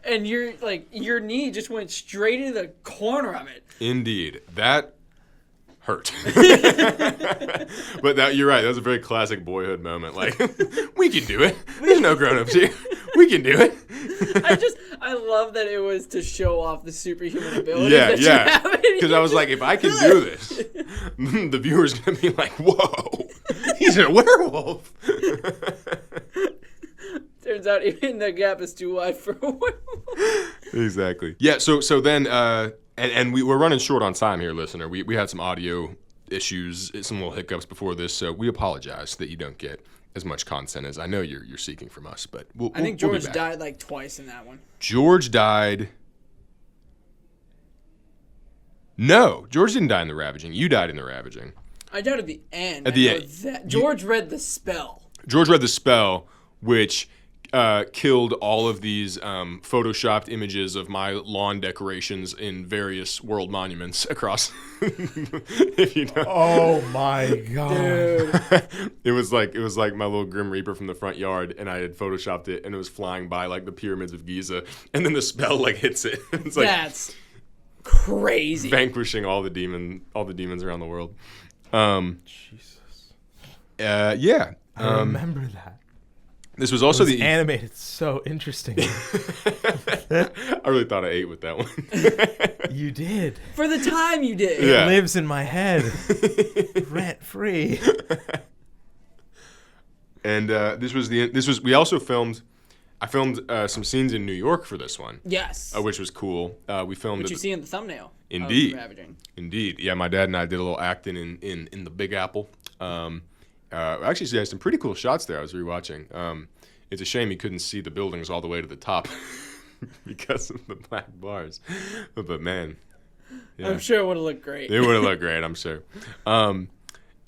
and your knee just went straight into the corner of it. Indeed, that hurt. But you're right. That was a very classic boyhood moment. Like, we can do it. There's no grown-ups here. We can do it. I love that it was to show off the superhuman ability. Yeah. Because I was like, if I can do this, the viewer's gonna be like, "Whoa, he's a werewolf." Turns out even the gap is too wide for a werewolf. Exactly. Yeah. So then, and we're running short on time here, listener. We had some audio issues, some little hiccups before this, so we apologize that you don't get as much content as I know you're seeking from us. But I think George died like twice in that one. George died. No, George didn't die in the Ravaging. You died in the Ravaging. I died at the end. At the end. George read the spell. George read the spell, which killed all of these photoshopped images of my lawn decorations in various world monuments across. If you know. Oh my god! Dude. It was like my little Grim Reaper from the front yard, and I had photoshopped it, and it was flying by like the pyramids of Giza, and then the spell like hits it. It's like that's crazy. Vanquishing all the demons around the world. Jesus. Yeah. I remember that. This was also the animated so interesting. I really thought I ate with that one. You did. For the time you did. It lives in my head. Rent free. And we also filmed. I filmed some scenes in New York for this one. Yes. Which was cool. We filmed. Which you see in the thumbnail. Indeed. Of Ravaging. Indeed. Yeah, my dad and I did a little acting in the Big Apple. Actually, yeah, some pretty cool shots there. I was rewatching. It's a shame you couldn't see the buildings all the way to the top because of the black bars. But man, yeah. I'm sure it would have looked great. It would have looked great, I'm sure. And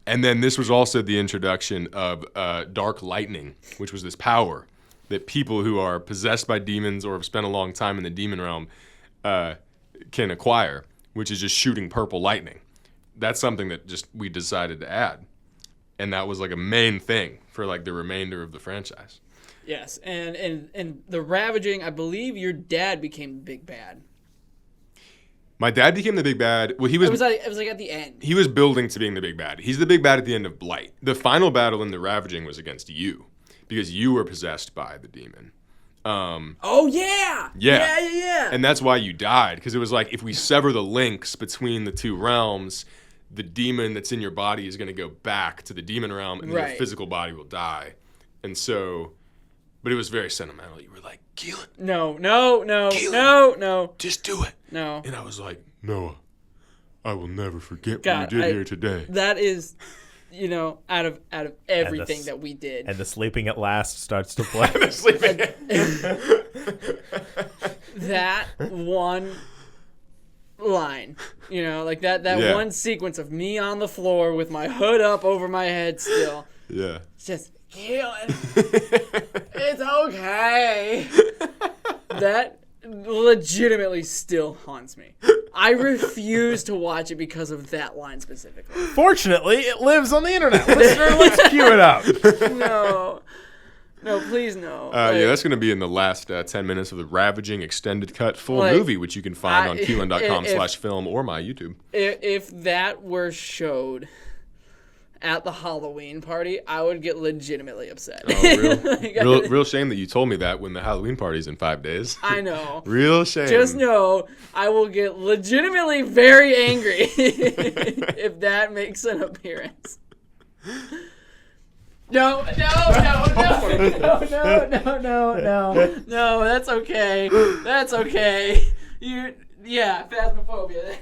then this was also the introduction of Dark Lightning, which was this power that people who are possessed by demons or have spent a long time in the demon realm can acquire, which is just shooting purple lightning. That's something that just we decided to add. And that was like a main thing for like the remainder of the franchise. Yes, and the Ravaging, I believe your dad became the big bad. My dad became the big bad. Well, it was like at the end. He was building to being the big bad. He's the big bad at the end of Blight. The final battle in the Ravaging was against you because you were possessed by the demon. Oh yeah. Yeah. And that's why you died, because it was like if we sever the links between the two realms, the demon that's in your body is going to go back to the demon realm, and your physical body will die. And so But it was very sentimental. You were like, Keilan, No, Keilan. no. just do it. No. And I was like, Noah, I will never forget God, what you did here today. That is, out of everything that we did. And the sleeping at last starts to play. That one line, like that Yeah. one sequence of me on the floor with my hood up over my head still. Yeah. It's just, Keilan, it's okay. That legitimately still haunts me. I refuse to watch it because of that line specifically. Fortunately, it lives on the internet. Let's cue it up. No, please no. Yeah, that's going to be in the last 10 minutes of the Ravaging Extended Cut full Like, movie, which you can find on Keilan.com/film or my YouTube. If that were showed at the Halloween party, I would get legitimately upset. Oh, real shame that you told me that when the Halloween party's in 5 days. I know. Real shame. Just know I will get legitimately very angry if that makes an appearance. No, that's okay. That's okay. Phasmophobia.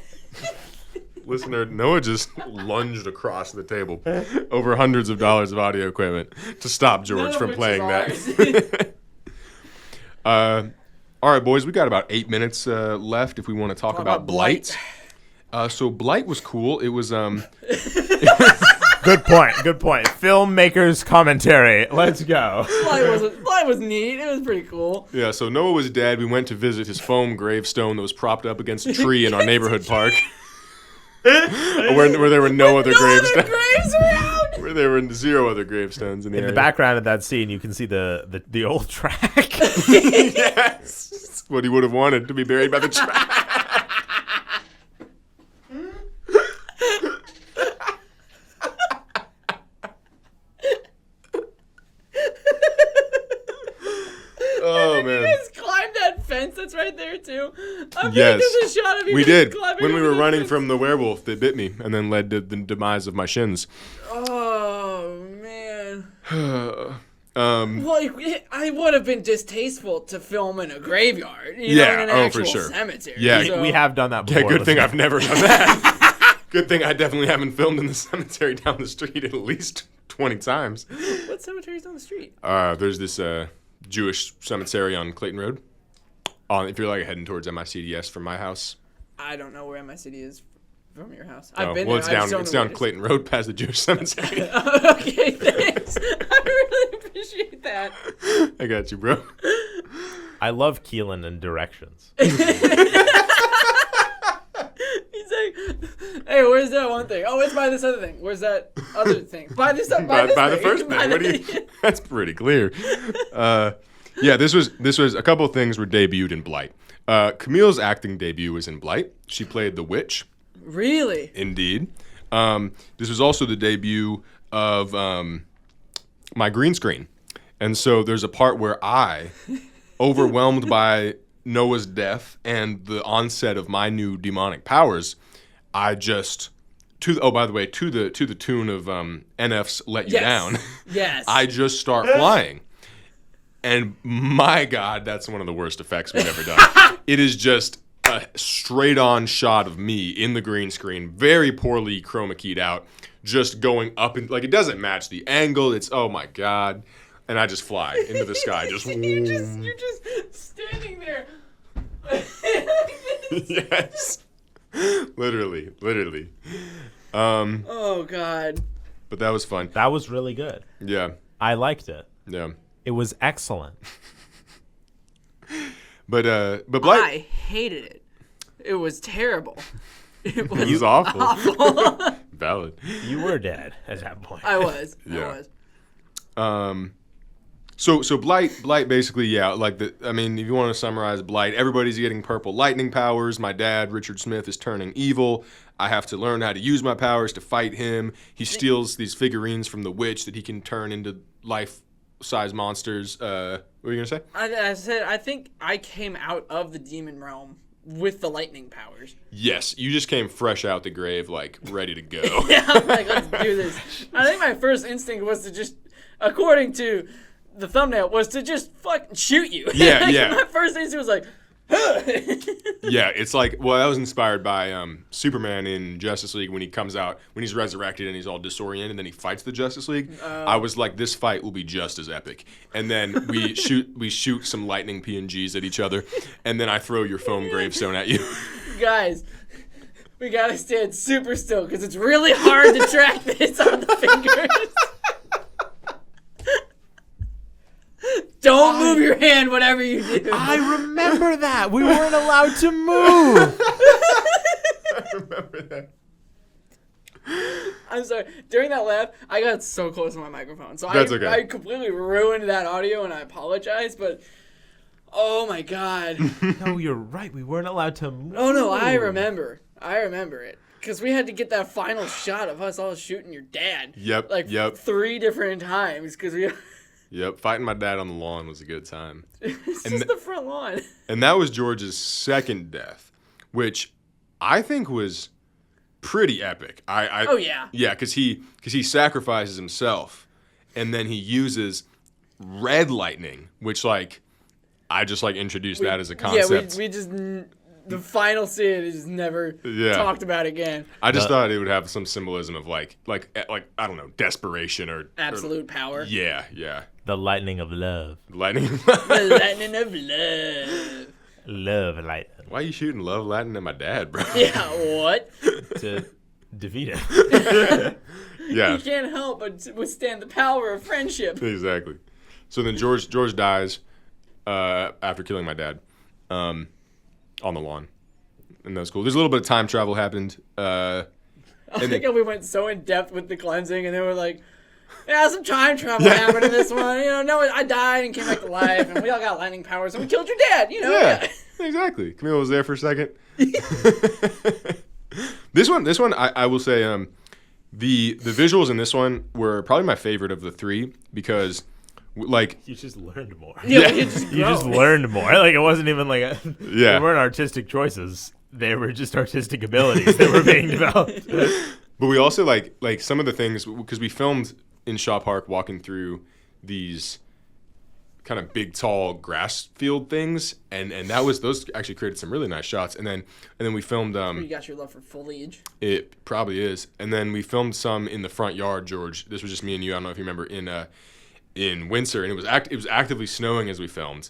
Listener, Noah just lunged across the table over hundreds of dollars of audio equipment to stop George from playing that. All right, boys, we got about 8 minutes left if we want to talk about Blight. So Blight was cool. It was Good point. Filmmaker's commentary. Let's go. Blight was neat. It was pretty cool. Yeah, so Noah was dead. We went to visit his foam gravestone that was propped up against a tree in our neighborhood park. where there were no other gravestones. Graves around. Where there were 0 other gravestones in the In area. the background of that scene, you can see the old track. Yes. What he would have wanted to be buried by the track. Oh, man. You guys climbed that fence that's right there, too? Yes. There's a shot of you We guys did. climbing When we over were the running fence. from the werewolf that bit me and then led to the demise of my shins. Oh, man. Um, Well, I would have been distasteful to film in a graveyard, Yeah, in an oh, actual for sure. cemetery. Yeah, so. We have done that before. yeah, good thing listeners. I've never done that. Good thing I definitely haven't filmed in the cemetery down the street at least 20 times. What cemetery's down the street? There's this Jewish cemetery on Clayton Road. If you're like heading towards MICDS from my house. I don't know where MICD is from your house. Oh, I've been well, there. it's I just down. don't It's know down where it is. Clayton Road past the Jewish cemetery. Okay, thanks. I really appreciate that. I got you, bro. I love Keilan and directions. He's like, hey, where's that one thing? Oh, it's by this other thing. Where's that other thing? By this stuff. by this the thing. first By thing. What do you? That's pretty clear. Yeah, this was a couple of things were debuted in Blight. Camille's acting debut was in Blight. She played the witch. Really? Indeed. This was also the debut of my green screen. And so there's a part where I, overwhelmed by Noah's death and the onset of my new demonic powers, I just to the tune of NF's Let You Yes. Down. Yes. I just start flying. And my God, that's one of the worst effects we've ever done. It is just a straight-on shot of me in the green screen, very poorly chroma keyed out, just going up and like it doesn't match the angle. It's oh my God, and I just fly into the sky. Just you're just standing there. yes, literally. Oh God. But that was fun. That was really good. Yeah. I liked it. Yeah. It was excellent. But Blight, I hated it. It was terrible. It was, it was awful. awful. Valid. You were dead at that point. I was. Yeah. So Blight basically, yeah, like I mean, if you want to summarize Blight, everybody's getting purple lightning powers. My dad, Richard Smith, is turning evil. I have to learn how to use my powers to fight him. He steals these figurines from the witch that he can turn into life-size monsters. What were you gonna say? I said I think I came out of the demon realm with the lightning powers. Yes, you just came fresh out the grave, like ready to go. Yeah, I'm like, let's do this. I think my first instinct was to just, according to the thumbnail was to just fucking shoot you. Yeah, yeah. My first instinct was like, Yeah, it's like, well, that was inspired by Superman in Justice League when he comes out, when he's resurrected and he's all disoriented, and then he fights the Justice League. I was like, this fight will be just as epic. And then we shoot some lightning PNGs at each other, and then I throw your foam gravestone at you. guys, we gotta stand super still because it's really hard to track this on the fingers. Don't move your hand, whatever you do. I remember that. We weren't allowed to move. I remember that. I'm sorry. During that laugh, I got so close to my microphone. So That's okay. I completely ruined that audio, and I apologize, but oh my God. No, you're right. We weren't allowed to move. Oh no, I remember it. Because we had to get that final shot of us all shooting your dad. Yep, Like yep. 3 different times, because we... Yep, fighting my dad on the lawn was a good time. It's just the front lawn. And that was George's second death, which I think was pretty epic. Oh, yeah. Yeah, because he sacrifices himself, and then he uses red lightning, which, like, I just, like, introduced that as a concept. Yeah, we just... The final scene is never talked about again. I just thought it would have some symbolism of, like I don't know, desperation or... Absolute power. Yeah, yeah. The lightning of love. Lightning. The lightning of love. Love lightning. Why are you shooting love lightning at my dad, bro? Yeah, what? To defeat him. Yeah. You can't help but withstand the power of friendship. Exactly. So then George dies after killing my dad on the lawn. And that was cool. There's a little bit of time travel happened. I think we went so in depth with the cleansing, and then we're like, yeah, some time travel happened in this one. You know, no, I died and came back to life, and we all got lightning powers, and we killed your dad. You know. Yeah, exactly. Camille was there for a second. This one, I will say, the visuals in this one were probably my favorite of the 3 because, like, You just learned more. Yeah, Yeah. You just learned more. Like, it wasn't even like Yeah. They weren't artistic choices. They were just artistic abilities that were being developed. But we also like some of the things because we filmed in Shaw Park, walking through these kind of big, tall grass field things, and those actually created some really nice shots. And then we filmed. You got your love for foliage. It probably is. And then we filmed some in the front yard, George. This was just me and you. I don't know if you remember in Windsor, and it was actively snowing as we filmed.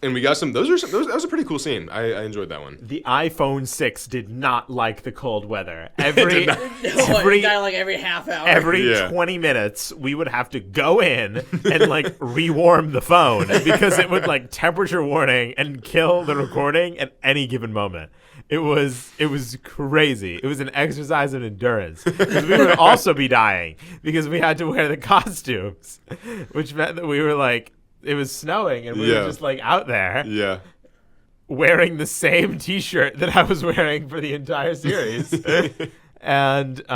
And we got some. That was a pretty cool scene. I enjoyed that one. The iPhone 6 did not like the cold weather. Every half hour. Every 20 minutes, we would have to go in and like rewarm the phone because it would like temperature warning and kill the recording at any given moment. It was crazy. It was an exercise in endurance because we would also be dying because we had to wear the costumes, which meant that we were like. It was snowing, and we were just, like, out there wearing the same T-shirt that I was wearing for the entire series. And, it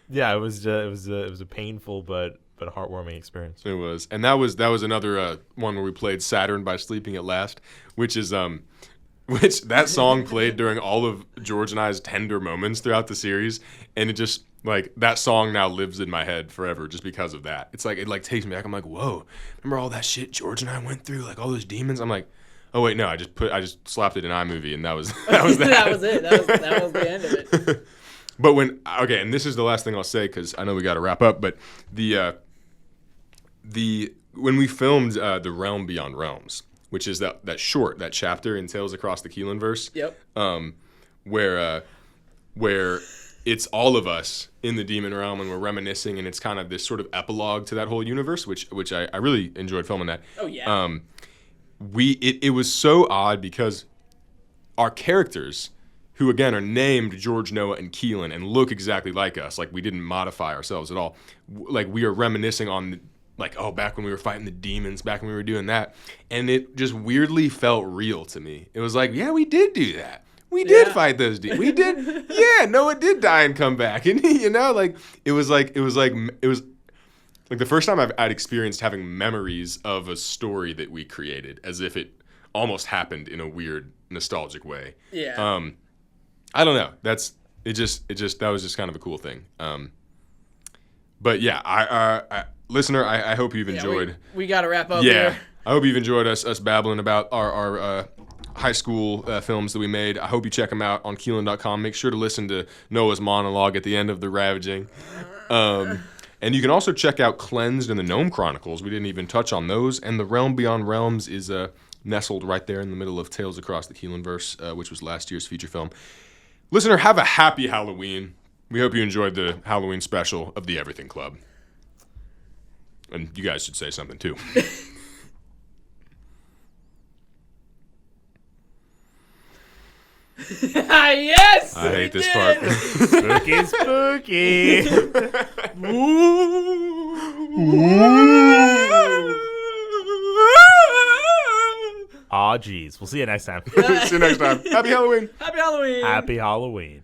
was a painful but heartwarming experience. It was. And that was another one where we played Saturn by Sleeping at Last, which that song played during all of George and I's tender moments throughout the series, and it just... Like, that song now lives in my head forever just because of that. It's like, it like takes me back. I'm like, whoa, remember all that shit George and I went through? Like, all those demons? I'm like, oh, wait, no, I just slapped it in iMovie, and that was that. That was it. That was the end of it. But and this is the last thing I'll say because I know we got to wrap up, but when we filmed The Realm Beyond Realms, which is that short, that chapter in Tales Across the Keilan verse, where it's all of us in the demon realm and we're reminiscing, and it's kind of this sort of epilogue to that whole universe, which I really enjoyed filming that. Oh yeah. It was so odd because our characters, who again are named George, Noah, and Keilan, and look exactly like us, like we didn't modify ourselves at all. Like we are reminiscing on like, oh, back when we were fighting the demons, back when we were doing that, and it just weirdly felt real to me. It was like, yeah, we did do that. We did fight those demons. We did. Yeah, Noah did die and come back. And, you know, like, it was like the first time I'd experienced having memories of a story that we created as if it almost happened in a weird, nostalgic way. Yeah. I don't know. That was just kind of a cool thing. But yeah, listener, I hope you've enjoyed. We got to wrap up Yeah, here. I hope you've enjoyed us babbling about our high school films that we made. I hope you check them out on Keilan.com. Make sure to listen to Noah's monologue at the end of The Ravaging. And you can also check out Cleansed and the Gnome Chronicles. We didn't even touch on those. And The Realm Beyond Realms is nestled right there in the middle of Tales Across the Keilanverse, which was last year's feature film. Listener, have a happy Halloween. We hope you enjoyed the Halloween special of the Everything Club. And you guys should say something, too. Yes! I hate this part. Spooky. Aw, geez. We'll see you next time. See you next time. Happy Halloween. Happy Halloween! Happy Halloween.